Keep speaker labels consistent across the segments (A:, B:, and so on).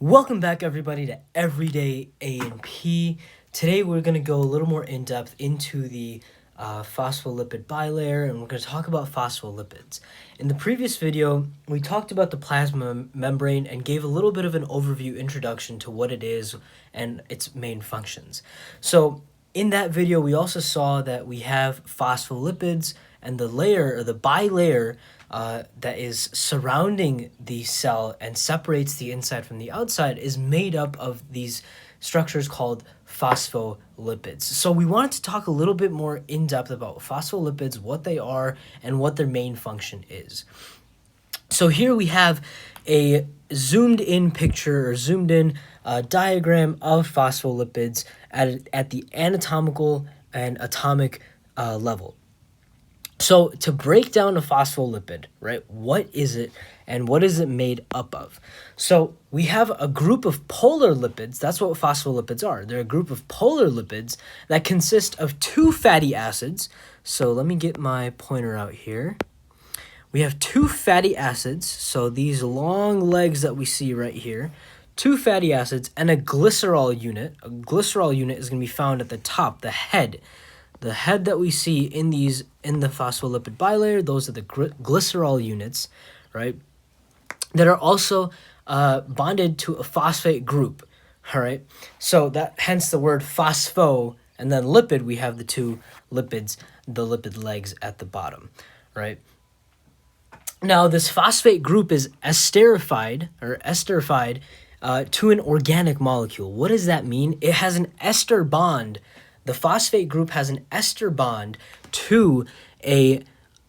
A: Welcome back, everybody, to Everyday A&P. Today, we're going to go a little more in depth into the phospholipid bilayer, and we're going to talk about phospholipids. In the previous video, we talked about the plasma membrane and gave a little bit of an overview introduction to what it is and its main functions. So, in that video, we also saw that we have phospholipids, and the layer or the bilayer that is surrounding the cell and separates the inside from the outside is made up of these structures called phospholipids. So we wanted to talk a little bit more in depth about phospholipids, what they are, and what their main function is. So here we have a zoomed in picture or zoomed in diagram of phospholipids at the anatomical and atomic level. So to break down a phospholipid, right, what is it and what is it made up of? So we have a group of polar lipids. That's what phospholipids are. They're a group of polar lipids that consist of two fatty acids. So let me get my pointer out here. We have two fatty acids. So these long legs that we see right here, two fatty acids and a glycerol unit. A glycerol unit is going to be found at the top, the head. The head that we see in the phospholipid bilayer, those are the glycerol units, right, that are also bonded to a phosphate group, all right? So that hence the word phospho, and then lipid, we have the two lipids, the lipid legs at the bottom, right? Now, this phosphate group is esterified to an organic molecule. What does that mean? It has an ester bond. The phosphate group has an ester bond to a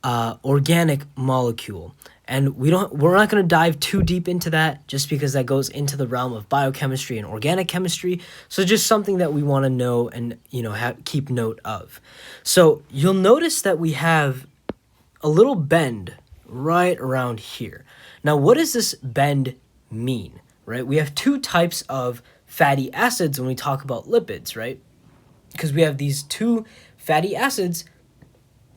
A: organic molecule, and we're not going to dive too deep into that just because that goes into the realm of biochemistry and organic chemistry. So just something that we want to know and keep note of. So you'll notice that we have a little bend right around here. Now, what does this bend mean? Right? We have two types of fatty acids when we talk about lipids, right? Because we have these two fatty acids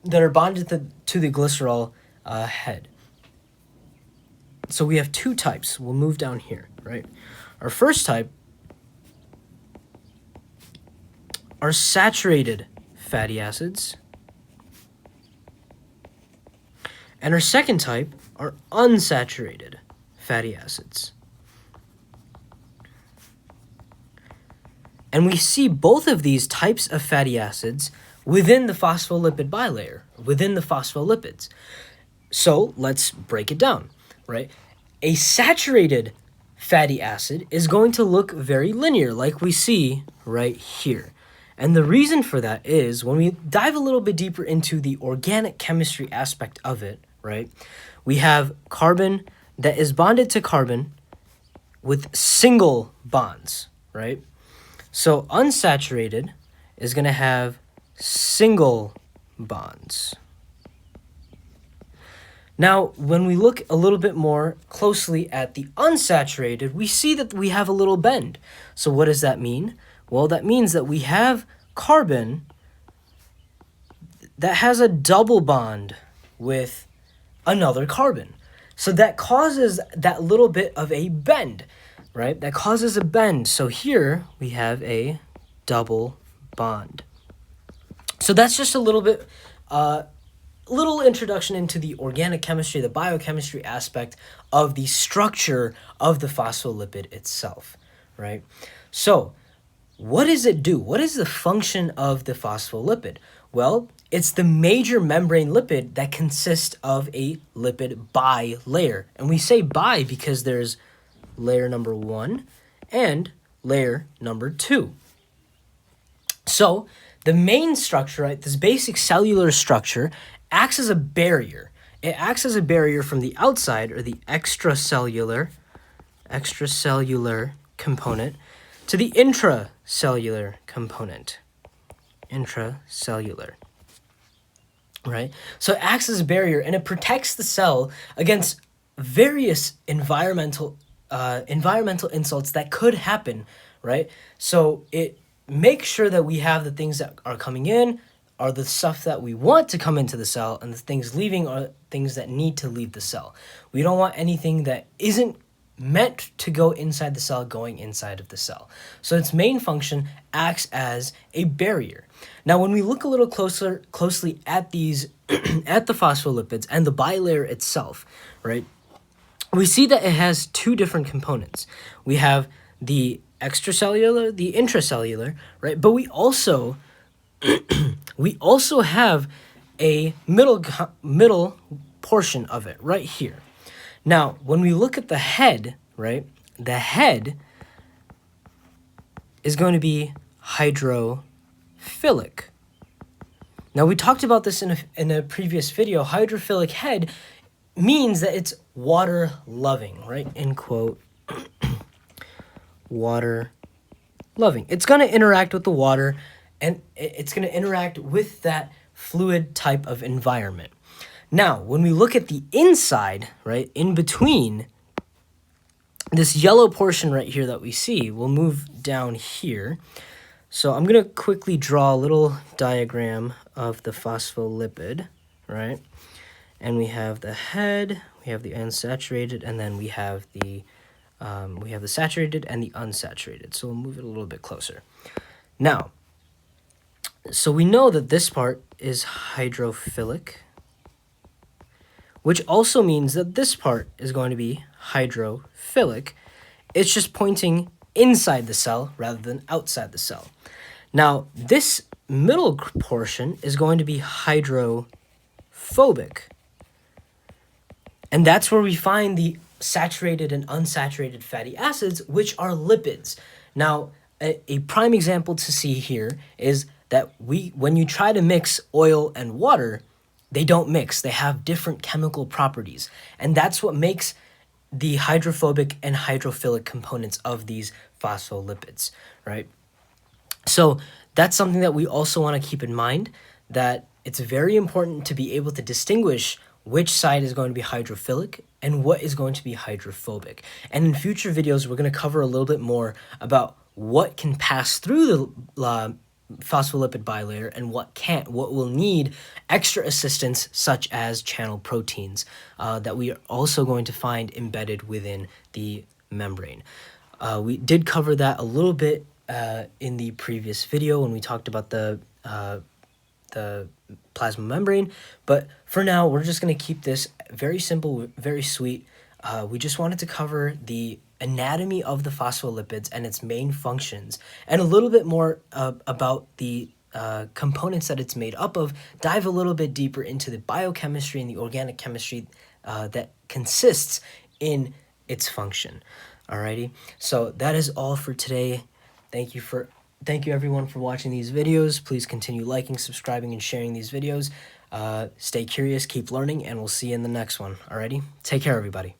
A: that are bonded to the glycerol head. So we have two types. We'll move down here, right? Our first type are saturated fatty acids. And our second type are unsaturated fatty acids. And we see both of these types of fatty acids within the phospholipid bilayer, within the phospholipids. So let's break it down, right? A saturated fatty acid is going to look very linear, like we see right here. And the reason for that is when we dive a little bit deeper into the organic chemistry aspect of it, right? We have carbon that is bonded to carbon with single bonds, right? So unsaturated is going to have single bonds. Now, when we look a little bit more closely at the unsaturated, we see that we have a little bend. So what does that mean? Well, that means that we have carbon that has a double bond with another carbon. So that causes that little bit of a bend. Right? That causes a bend. So here we have a double bond. So that's just a little bit, little introduction into the organic chemistry, the biochemistry aspect of the structure of the phospholipid itself, right? So what does it do? What is the function of the phospholipid? Well, it's the major membrane lipid that consists of a lipid bilayer. And we say bi because there's layer number 1 and layer number 2. So the main structure, right, this basic cellular structure acts as a barrier. It acts as a barrier from the outside, or the extracellular component, to the intracellular component. Intracellular. Right? So it acts as a barrier, and it protects the cell against various environmental insults that could happen, right? So it makes sure that we have the things that are coming in are the stuff that we want to come into the cell, and the things leaving are things that need to leave the cell. We don't want anything that isn't meant to go inside the cell going inside of the cell. So its main function acts as a barrier. Now, when we look a little closely at these, at the phospholipids and the bilayer itself, right, we see that it has two different components. We have the extracellular, the intracellular, right? But we also have a middle portion of it right here. Now, when we look at the head, right, the head is going to be hydrophilic. Now, we talked about this in a previous video. Hydrophilic head means that it's water-loving, right? End quote. Water-loving. It's going to interact with the water, and it's going to interact with that fluid type of environment. Now, when we look at the inside, right, in between this yellow portion right here that we see, we'll move down here. So I'm going to quickly draw a little diagram of the phospholipid, right? And we have the head, we have the unsaturated, and then we have the saturated and the unsaturated. So we'll move it a little bit closer. Now, so we know that this part is hydrophilic, which also means that this part is going to be hydrophilic. It's just pointing inside the cell rather than outside the cell. Now, this middle portion is going to be hydrophobic. And that's where we find the saturated and unsaturated fatty acids, which are lipids. Now, a prime example to see here is that when you try to mix oil and water, they don't mix. They have different chemical properties. And that's what makes the hydrophobic and hydrophilic components of these phospholipids, right? So that's something that we also want to keep in mind, that it's very important to be able to distinguish which side is going to be hydrophilic and what is going to be hydrophobic. And in future videos, we're going to cover a little bit more about what can pass through the phospholipid bilayer and what can't, what will need extra assistance, such as channel proteins that we are also going to find embedded within the membrane. We did cover that a little bit in the previous video when we talked about the plasma membrane, but for now we're just going to keep this very simple, very sweet. We just wanted to cover the anatomy of the phospholipids and its main functions, and a little bit more about the components that it's made up of, dive a little bit deeper into the biochemistry and the organic chemistry that consists in its function. Alrighty, so that is all for today. Thank you everyone for watching these videos. Please continue liking, subscribing, and sharing these videos. Stay curious, keep learning, and we'll see you in the next one. Alrighty, take care, everybody.